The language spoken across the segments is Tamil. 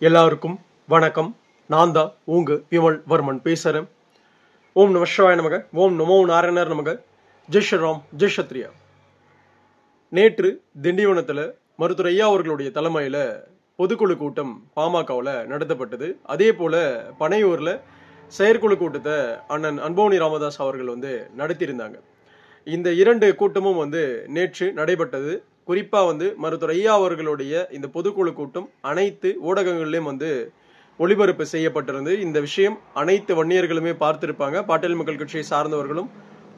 எல்லாருக்கும் வணக்கம். நான் தான் உங்க விமல் வர்மன் பேசுறேன். ஓம் நம சிவாய நமக, ஓம் நமோ நாராயணர் நமக, ஜெய் ஸ்ரீராம், ஜெய் சத்ரியா. நேற்று திண்டிவனத்தில் மருத்துவர் ஐயா அவர்களுடைய தலைமையில் பொதுக்குழு கூட்டம் பாமகவில் நடத்தப்பட்டது. அதே போல பனையூரில் செயற்குழு கூட்டத்தை அண்ணன் அன்போனி ராமதாஸ் அவர்கள் நடத்தியிருந்தாங்க. இந்த இரண்டு கூட்டமும் நேற்று நடைபெற்றது. குறிப்பாக மருத்துவர் ஐயா அவர்களுடைய இந்த பொதுக்குழு கூட்டம் அனைத்து ஊடகங்களிலும் ஒளிபரப்பு செய்யப்பட்டிருந்து. இந்த விஷயம் அனைத்து வன்னியர்களுமே பார்த்திருப்பாங்க, பாட்டாளி மக்கள் கட்சியை சார்ந்தவர்களும்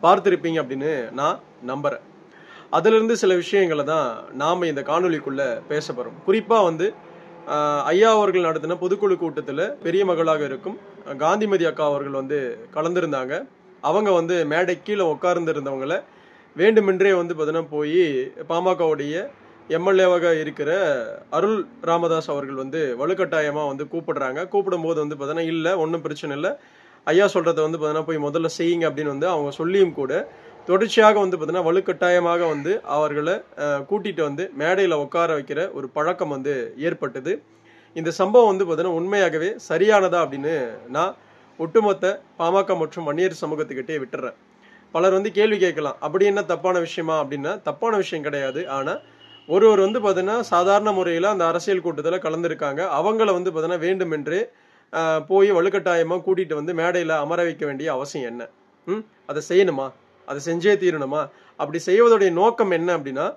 பார்த்திருப்பீங்க அப்படின்னு நான் நம்புறேன். அதிலிருந்து சில விஷயங்களை தான் நாம இந்த காணொலிக்குள்ள பேச போறோம். குறிப்பா ஐயா அவர்கள் நடத்தின பொதுக்குழு கூட்டத்தில் பெரிய மகளாக இருக்கும் காந்திமதி அக்கா அவர்கள் கலந்திருந்தாங்க. அவங்க மேடை கீழே உட்கார்ந்து இருந்தவங்களை வேண்டுமென்றே பார்த்தீங்கன்னா போய் பாமகவுடைய எம்எல்ஏவாக இருக்கிற அருள் ராமதாஸ் அவர்கள் வலுக்கட்டாயமாக கூப்பிடுறாங்க. கூப்பிடும் போது பார்த்தீங்கன்னா இல்லை, ஒன்றும் பிரச்சனை இல்லை, ஐயா சொல்றதை பார்த்தீங்கன்னா போய் முதல்ல செய்யுங்க அப்படின்னு அவங்க சொல்லியும் கூட தொடர்ச்சியாக பார்த்தீங்கன்னா வலுக்கட்டாயமாக அவர்களை கூட்டிட்டு மேடையில் உட்கார வைக்கிற ஒரு பழக்கம் ஏற்பட்டது. இந்த சம்பவம் பார்த்தீங்கன்னா உண்மையாகவே சரியானதா அப்படின்னு நான் ஒட்டுமொத்த பாமக மற்றும் வன்னியர் சமூகத்துக்கிட்டே விட்டுறேன். பலர் கேள்வி கேட்கலாம், அப்படி என்ன தப்பான விஷயமா அப்படின்னா, தப்பான விஷயம் கிடையாது. ஆனால் ஒருவர் பார்த்தீங்கன்னா சாதாரண முறையில் அந்த அரசியல் கூட்டத்தில் கலந்துருக்காங்க. அவங்கள பார்த்தீங்கன்னா வேண்டுமென்றே போய் வலுக்கட்டாயமாக கூட்டிகிட்டு மேடையில் அமர வைக்க வேண்டிய அவசியம் என்ன? அதை செய்யணுமா? அதை செஞ்சே தீரணுமா? அப்படி செய்வதுடைய நோக்கம் என்ன அப்படின்னா,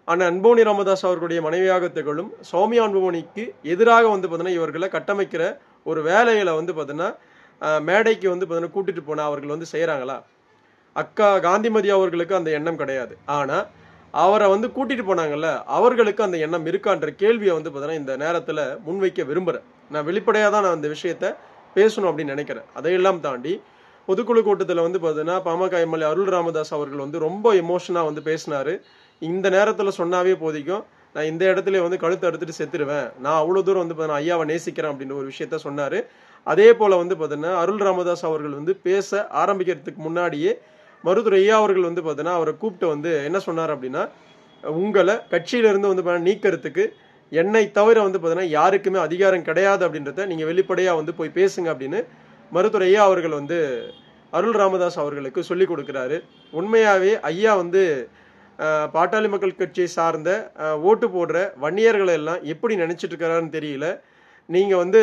அண்ணன் அன்போனி ராமதாஸ் அவர்களுடைய மனைவியாக திகழும் சௌமியா அன்புமணிக்கு எதிராக பார்த்தீங்கன்னா இவர்களை கட்டமைக்கிற ஒரு வேலைகளை பார்த்தீங்கன்னா மேடைக்கு பார்த்தீங்கன்னா கூட்டிட்டு போனா அவர்கள் செய்யறாங்களா? அக்கா காந்திமதி அவர்களுக்கு அந்த எண்ணம் கிடையாது. ஆனா அவரை கூட்டிட்டு போனாங்கல்ல, அவர்களுக்கு அந்த எண்ணம் இருக்கான்ற கேள்வியை பார்த்தீங்கன்னா இந்த நேரத்துல முன்வைக்க விரும்புறேன். நான் வெளிப்படையா தான் நான் அந்த விஷயத்த பேசணும் அப்படின்னு நினைக்கிறேன். அதையெல்லாம் தாண்டி பொதுக்குழு கூட்டத்தில் பார்த்தீங்கன்னா பாமக எம்எல்ஏ அருள் ராமதாஸ் அவர்கள் ரொம்ப எமோஷனா பேசினாரு. இந்த நேரத்துல சொன்னாவே போதிக்கும், நான் இந்த இடத்துல கழுத்து எடுத்துட்டு செத்துருவேன், நான் அவ்வளவு தூரம் பார்த்தீங்கன்னா ஐயாவை நேசிக்கிறேன் அப்படின்ற ஒரு விஷயத்த சொன்னாரு. அதே போல பார்த்தீங்கன்னா அருள் ராமதாஸ் அவர்கள் பேச ஆரம்பிக்கிறதுக்கு முன்னாடியே மருத்துவர் ஐயா அவர்கள் பார்த்தீங்கன்னா அவரை கூப்பிட்டு என்ன சொன்னார் அப்படின்னா, உங்களை கட்சியிலிருந்து நீக்கிறதுக்கு என்னை தவிர பார்த்தீங்கன்னா யாருக்குமே அதிகாரம் கிடையாது அப்படின்றத நீங்க வெளிப்படையா போய் பேசுங்க அப்படின்னு மருத்துவர் ஐயா அவர்கள் அருள் ராமதாஸ் அவர்களுக்கு சொல்லி கொடுக்கிறாரு. உண்மையாவே ஐயா பாட்டாளி மக்கள் கட்சியை சார்ந்த ஓட்டு போடுற வன்னியர்களை எல்லாம் எப்படி நினைச்சிட்டு இருக்கிறாருன்னு தெரியல. நீங்க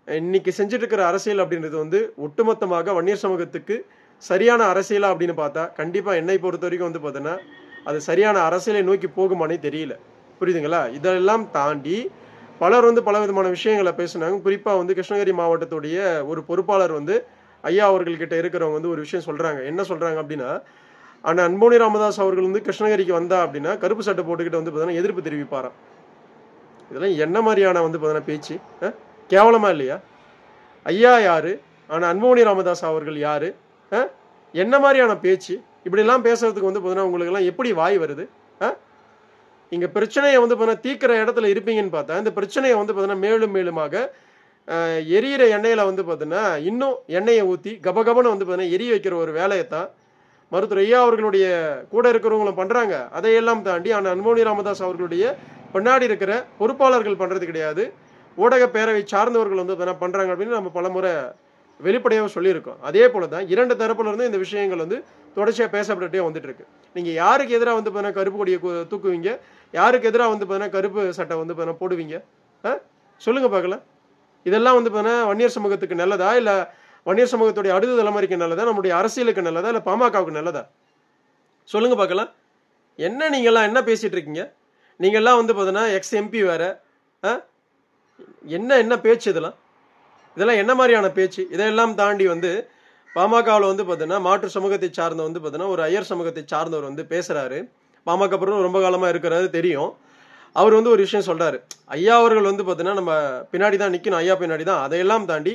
இன்னைக்கு செஞ்சுட்டு இருக்கிற அரசியல் அப்படின்றது ஒட்டுமொத்தமாக வன்னியர் சமூகத்துக்கு சரியான அரசியலா அப்படின்னு பார்த்தா கண்டிப்பா என்னை பொறுத்த வரைக்கும் பார்த்தீங்கன்னா அது சரியான அரசியலை நோக்கி போகுமானே தெரியல. புரியுதுங்களா? இதெல்லாம் தாண்டி பலர் பல விதமான விஷயங்களை பேசுனாங்க. குறிப்பா கிருஷ்ணகிரி மாவட்டத்துடைய ஒரு பொறுப்பாளர் ஐயா அவர்கள்கிட்ட இருக்கிறவங்க ஒரு விஷயம் சொல்றாங்க. என்ன சொல்றாங்க அப்படின்னா, ஆனா அன்போனி ராமதாஸ் அவர்கள் கிருஷ்ணகிரிக்கு வந்தா அப்படின்னா கருப்பு சட்டை போட்டுக்கிட்டு பார்த்தீங்கன்னா எதிர்ப்பு தெரிவிப்பாராம். இதெல்லாம் என்ன மாதிரியான பார்த்தீங்கன்னா பேச்சு? கேவலமா இல்லையா? ஐயா யாரு, ஆனா அன்போனி ராமதாஸ் அவர்கள் யாரு? என்ன மாதிரியான பேச்சு? இப்படி எல்லாம் பேசுறதுக்கு பார்த்தீங்கன்னா உங்களுக்கு எல்லாம் எப்படி வாய் வருது? இங்க பிரச்சனையை பார்த்தீங்கன்னா தீக்கிற இடத்துல இருப்பீங்கன்னு பார்த்தா இந்த பிரச்சனையை பார்த்தீங்கன்னா மேலும் மேலுமாக எரியிற எண்ணெயில பார்த்தீங்கன்னா இன்னும் எண்ணெயை ஊற்றி கபகபன்னு பார்த்தீங்கன்னா எரிய வைக்கிற ஒரு வேலையைத்தான் மருத்துவர் ஐயா அவர்களுடைய கூட இருக்கிறவங்களும் பண்றாங்க. அதையெல்லாம் தாண்டி ஆனா அன்போனி ராமதாஸ் அவர்களுடைய பின்னாடி இருக்கிற பொறுப்பாளர்கள் பண்றது கிடையாது. ஊடக பேரவை சார்ந்தவர்கள் பண்றாங்க அப்படின்னு நம்ம பலமுறை வெளிப்படையாக சொல்லியிருக்கோம். அதே போலதான் இரண்டு தரப்புல இருந்து இந்த விஷயங்கள் தொடர்ச்சியா பேசப்பட்டுட்டே வந்துட்டு இருக்கு. நீங்க யாருக்கு எதிராக பார்த்தீங்கன்னா கருப்பு கொடியை தூக்குவீங்க, யாருக்கு எதிராக பார்த்தீங்கன்னா கருப்பு சட்டை பார்த்தீங்கன்னா போடுவீங்க? சொல்லுங்க பார்க்கலாம். இதெல்லாம் பார்த்தீங்கன்னா வன்னியர் சமூகத்துக்கு நல்லதா, இல்ல வன்னியர் சமூகத்துடைய அடுத்த தலைமுறைக்கு நல்லதா, நம்முடைய அரசியலுக்கு நல்லதா, இல்ல பாமகவுக்கு நல்லதா? சொல்லுங்க பார்க்கலாம். என்ன நீங்க எல்லாம் என்ன பேசிட்டு இருக்கீங்க? நீங்க எல்லாம் பார்த்தீங்கன்னா எக்ஸ் எம்பி வேற. என்ன என்ன பேச்சு இதெல்லாம் என்ன மாதிரியான பேச்சு? இதெல்லாம் தாண்டி பாமகவில் பார்த்தீங்கன்னா மாற்று சமூகத்தை சார்ந்த பார்த்தீங்கன்னா ஒரு ஐயர் சமூகத்தை சார்ந்தவர் பேசுறாரு. பாமக அப்புறம் ரொம்ப காலமா இருக்கிறது தெரியும். அவர் ஒரு விஷயம் சொல்றாரு, ஐயா அவர்கள் பார்த்தீங்கன்னா நம்ம பின்னாடி தான் நிக்கணும், ஐயா பின்னாடி தான். அதையெல்லாம் தாண்டி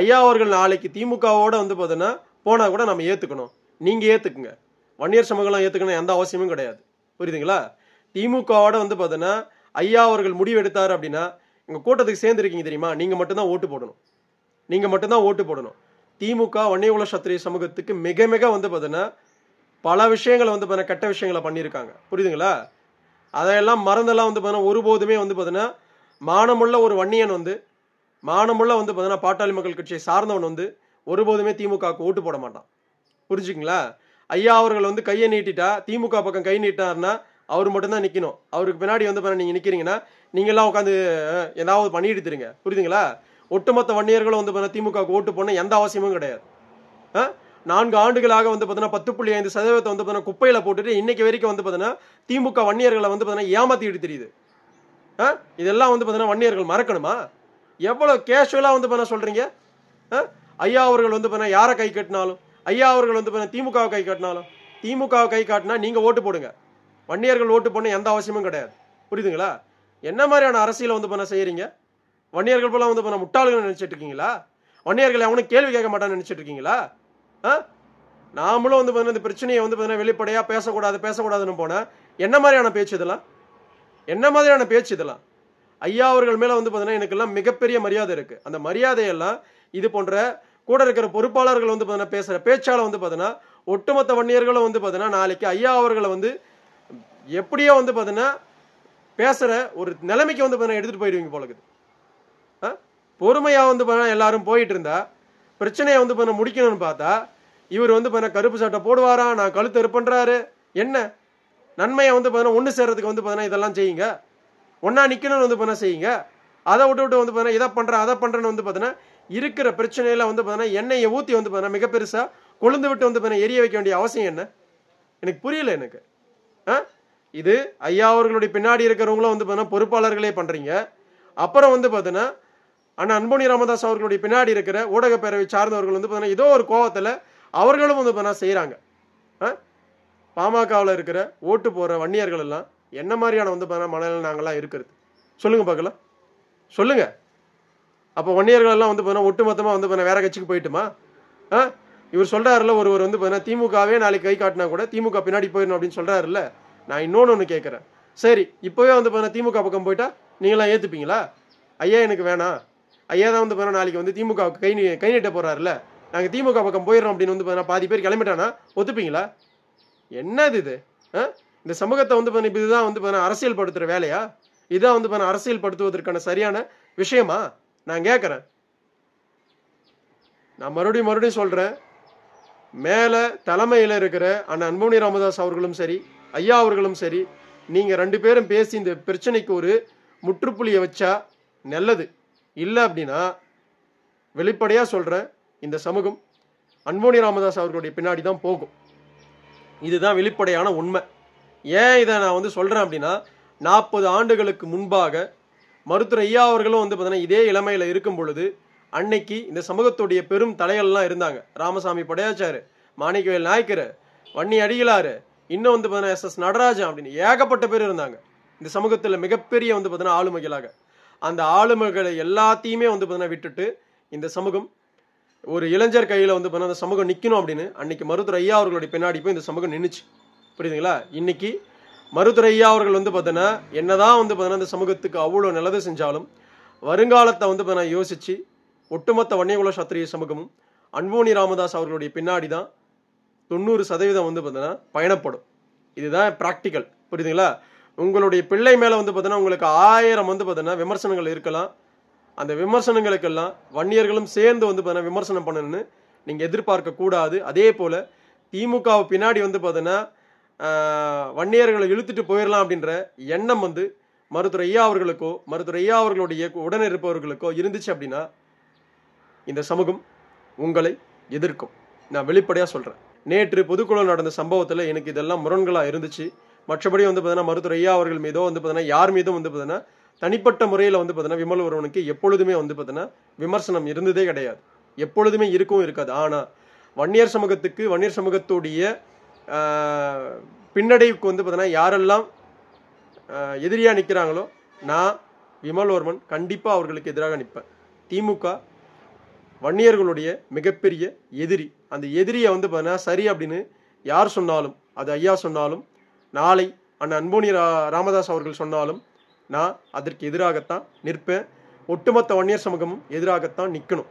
ஐயா அவர்கள் நாளைக்கு திமுகவோட பார்த்தீங்கன்னா போனா கூட நம்ம ஏத்துக்கணும். நீங்க ஏத்துக்குங்க, வன்னியர் சமூகம் ஏத்துக்கணும், எந்த அவசியமும் கிடையாது. புரியுதுங்களா? திமுகவோட பார்த்தீங்கன்னா ஐயா அவர்கள் முடிவு எடுத்தாரு அப்படின்னா எங்க கூட்டத்துக்கு சேர்ந்துருக்கீங்க தெரியுமா, நீங்க மட்டும்தான் ஓட்டு போடணும். நீங்க மட்டும்தான் ஓட்டு போடணும். திமுக வன்னியகுல சத்திரிய சமூகத்துக்கு மிக மிக பார்த்தீங்கன்னா பல விஷயங்களை பார்த்தீங்கன்னா கெட்ட விஷயங்களை பண்ணியிருக்காங்க. புரியுதுங்களா? அதையெல்லாம் மறந்தெல்லாம் பார்த்தீங்கன்னா ஒருபோதுமே பார்த்தீங்கன்னா மானமுள்ள ஒரு வன்னியன் மானமுள்ள வந்து பார்த்தீங்கன்னா பாட்டாளி மக்கள் கட்சியை சார்ந்தவன் வந்து ஒருபோதுமே திமுகவுக்கு ஓட்டு போட மாட்டான். புரிஞ்சுங்களா? ஐயா அவர்கள் வந்து கையை நீட்டிட்டா, திமுக பக்கம் கை நீட்டாருன்னா அவர் மட்டும்தான் நிக்கணும். அவருக்கு பின்னாடி வந்து நீங்க நிக்கிறீங்கன்னா நீங்கெல்லாம் உட்காந்து ஏதாவது பண்ணிட்டு இருங்க. புரியுதுங்களா? ஒட்டுமொத்த வன்னியர்களும் வந்து திமுகவுக்கு ஓட்டு போடணும் எந்த அவசியமும் கிடையாது. 4 ஆண்டுகளாக வந்து 10.5% வந்து குப்பையில போட்டுட்டு இன்னைக்கு வரைக்கும் வந்து திமுக வன்னியர்களை வந்து ஏமாத்திட்டு தெரியுது. இதெல்லாம் வந்து வன்னியர்கள் மறக்கணுமா? எவ்வளவு கேஷுவலா வந்து சொல்றீங்க. ஐயா அவர்கள் வந்து யாரை கை கட்டினாலும், ஐயா அவர்கள் வந்து திமுக கை காட்டினாலும், திமுக கை காட்டினா நீங்க ஓட்டு போடுங்க. வன்னியர்கள் ஓட்டு போடணும் எந்த அவசியமும் கிடையாது. புரியுதுங்களா? என்ன மாதிரியான அரசியலை வந்து செய்யறீங்க? வன்னியர்கள் போல வந்து முட்டாள்கள் நினைச்சிட்டு இருக்கீங்களா? வன்னியர்கள் அவனும் கேள்வி கேட்க மாட்டான்னு நினைச்சிட்டு இருக்கீங்களா? நாமளும் வந்து இந்த பிரச்சனையை வந்து வெளிப்படையா பேசக்கூடாதுன்னு போனா என்ன மாதிரியான பேச்சு இதெல்லாம்? என்ன மாதிரியான பேச்சு இதெல்லாம்? ஐயா அவர்கள் மேல வந்து எனக்கு எல்லாம் மிகப்பெரிய மரியாதை இருக்கு. அந்த மரியாதையெல்லாம் இது போன்ற கூட இருக்கிற பொறுப்பாளர்கள் வந்து பேசுற பேச்சால வந்து ஒட்டுமொத்த வன்னியர்களும் வந்து நாளைக்கு ஐயா அவர்களை வந்து எப்படியோ வந்து பேசுற ஒரு நிலைமைக்கு வந்து எடுத்துட்டு போயிடுவீங்க போல இருக்குது. பொறுமையா வந்து எல்லாரும் போயிட்டு இருந்தா பிரச்சனையை வந்து முடிக்கணும்னு பார்த்தா இவர் வந்து கருப்பு சட்டை போடுவாரா, நான் கழுத்து இருப்பன்றாரு. என்ன நன்மையை வந்து ஒண்ணு சேர்றதுக்கு வந்து இதெல்லாம் செய்யுங்க. ஒன்னா நிக்கணும்னு வந்து செய்யுங்க. அதை விட்டு வந்து இதை பண்றேன் அதை பண்றேன்னு வந்து இருக்கிற பிரச்சனையில வந்து எண்ணெயை ஊத்தி வந்து மிக பெருசா கொழுந்து விட்டு வந்து எரிய வைக்க வேண்டிய அவசியம் என்ன? எனக்கு புரியல எனக்கு. இது ஐயா அவர்களுடைய பின்னாடி இருக்கிறவங்களும் வந்து பொறுப்பாளர்களே பண்றீங்க. அப்புறம் வந்து பாத்தீங்கன்னா அண்ணா அன்புமணி ராமதாஸ் அவர்களுடைய பின்னாடி இருக்கிற ஊடக பேரவை சார்ந்தவர்கள் வந்து ஏதோ ஒரு கோவத்துல அவர்களும் வந்து செய்யறாங்க. பாமகவில் இருக்கிற ஓட்டு போற வன்னியர்கள் எல்லாம் என்ன மாதிரியான வந்து மனநிலை நாங்கெல்லாம் இருக்கிறது சொல்லுங்க பார்க்கலாம், சொல்லுங்க. அப்போ வன்னியர்கள் எல்லாம் வந்து ஒட்டுமொத்தமா வந்து வேற கட்சிக்கு போயிட்டுமா? இவர் சொல்றாருல ஒருவர் வந்து திமுகவே நாளைக்கு கை காட்டினா கூட திமுக பின்னாடி போயிடணும் அப்படின்னு சொல்றாருல்ல. நான் இன்னொன்னு கேட்கிறேன். சரி, இப்பவே வந்து திமுக பக்கம் போயிட்டா நீங்களாம் ஏத்துப்பீங்களா? ஐயா எனக்கு வேணாம், ஐயா தான் வந்து நாளைக்கு வந்து திமுக கை நீட்ட போறாருல, நாங்க திமுக பக்கம் போயிடறோம் அப்படின்னு வந்து பாதி பேர் கிளம்பிட்டானா ஒத்துப்பீங்களா? என்னது இது? இந்த சமூகத்தை வந்து இதுதான் வந்து அரசியல் படுத்துற வேலையா? இதான் வந்து அரசியல் படுத்துவதற்கான சரியான விஷயமா? நான் கேட்கிறேன். நான் மறுபடியும் சொல்றேன். மேல தலைமையில இருக்கிற அண்ணன் அன்புமணி ராமதாஸ் அவர்களும் சரி, ஐயா அவர்களும் சரி, நீங்க 2 பேரும் பேசி இந்த பிரச்சனைக்கு ஒரு முற்றுப்புள்ளியை வச்சா நல்லது. இல்ல அப்படின்னா வெளிப்படையா சொல்றேன், இந்த சமூகம் அன்புமணி ராமதாஸ் அவர்களுடைய பின்னாடி தான் போகும். இதுதான் வெளிப்படையான உண்மை. ஏன் இதை நான் வந்து சொல்றேன் அப்படின்னா 40 ஆண்டுகளுக்கு முன்பாக மருத்துவர் ஐயா அவர்களும் வந்து இதே இளமையில இருக்கும் பொழுது அன்னைக்கு இந்த சமூகத்துடைய பெரும் தலைகள்லாம் இருந்தாங்க. ராமசாமி படையாச்சாரு, மாணிக்கவேல் நாயக்கர், வன்னி அடிகளாரு, இன்னும் வந்து எஸ் நடராஜன் அப்படின்னு ஏகப்பட்ட பேர் இருந்தாங்க இந்த சமூகத்துல மிகப்பெரிய வந்து ஆளுமைகளாக. அந்த ஆளுமைகளை எல்லாத்தையுமே வந்து விட்டுட்டு இந்த சமூகம் ஒரு இளைஞர் கையில வந்து அந்த சமூகம் நிக்கணும் அப்படின்னு அன்னைக்கு மருத்துவர் ஐயா அவர்களுடைய பின்னாடி போய் இந்த சமூகம் நின்னுச்சு. புரியுதுங்களா? இன்னைக்கு மருத்துவர் ஐயா அவர்கள் வந்து என்னதான் வந்து இந்த சமூகத்துக்கு அவ்வளவு நல்லது செஞ்சாலும் வருங்காலத்தை வந்து யோசிச்சு ஒட்டுமொத்த வன்னியகுல சத்திரிய சமூகமும் அன்புமணி ராமதாஸ் அவர்களுடைய பின்னாடி தான் 90% வந்து பயணப்படும். இதுதான் பிராக்டிக்கல். புரியுதுங்களா? உங்களுடைய பிள்ளை மேல வந்து உங்களுக்கு 1000 வந்து விமர்சனங்கள் இருக்கலாம். அந்த விமர்சனங்களுக்கெல்லாம் வன்னியர்களும் சேர்ந்து வந்து விமர்சனம் பண்ணணும்னு நீங்க எதிர்பார்க்க கூடாது. அதே போல திமுக பின்னாடி வந்து வன்னியர்களை இழுத்துட்டு போயிடலாம் அப்படின்ற எண்ணம் வந்து மருத்துவர் ஐயா அவர்களுக்கோ மருத்துவர் ஐயா அவர்களுடைய உடன் இருப்பவர்களுக்கோ இருந்துச்சு அப்படின்னா இந்த சமூகம் உங்களை எதிர்க்கும். நான் வெளிப்படையா சொல்றேன். நேற்று பொதுக்குழு நடந்த சம்பவத்துல எனக்கு இதெல்லாம் முரண்களா இருந்துச்சு. மற்றபடி வந்து மருத்துவர் ஐயா அவர்கள் மீதோ வந்து யார் மீதும் வந்து தனிப்பட்ட முறையில வந்து விமல்வர்மனுக்கு எப்பொழுதுமே வந்து விமர்சனம் இருந்ததே கிடையாது. எப்பொழுதுமே இருக்கவும் இருக்காது. ஆனா வன்னியர் சமூகத்துக்கு வன்னியர் சமூகத்துடைய பின்னடைவுக்கு வந்து யாரெல்லாம் எதிரியா நிக்கிறாங்களோ நான் விமல்வர்மன் கண்டிப்பா அவர்களுக்கு எதிராக நிற்பேன். திமுக வன்னியர்களுடைய மிகப்பெரிய எதிரி. அந்த எதிரியை வந்து சரி அப்படின்னு யார் சொன்னாலும், அது ஐயா சொன்னாலும், நாளை அண்ணன் அன்புமணி ராமதாஸ் அவர்கள் சொன்னாலும் நான் அதற்கு எதிராகத்தான் நிற்பேன். ஒட்டுமொத்த வன்னியர் சமூகமும் எதிராகத்தான் நிற்கணும்.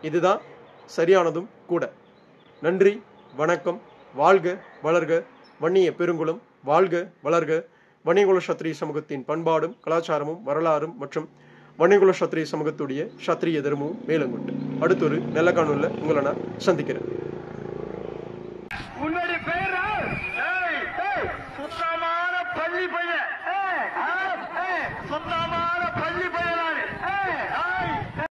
இதுதான் சரியானதும் கூட. நன்றி, வணக்கம். வாழ்க வளர்க வன்னிய பெருங்குளம். வாழ்க வளர்க வன்னியகுல சத்திரிய சமூகத்தின் பண்பாடும் கலாச்சாரமும் வரலாறும் மற்றும் வன்னியகுல சத்திரிய சமூகத்துடைய சத்திரிய தர்மமும் மேலங்கொண்டு அடுத்த ஒரு நல்ல காணொலியில் உங்களை நான் சந்திக்கிறேன். சுத்தமான பள்ளி பையன்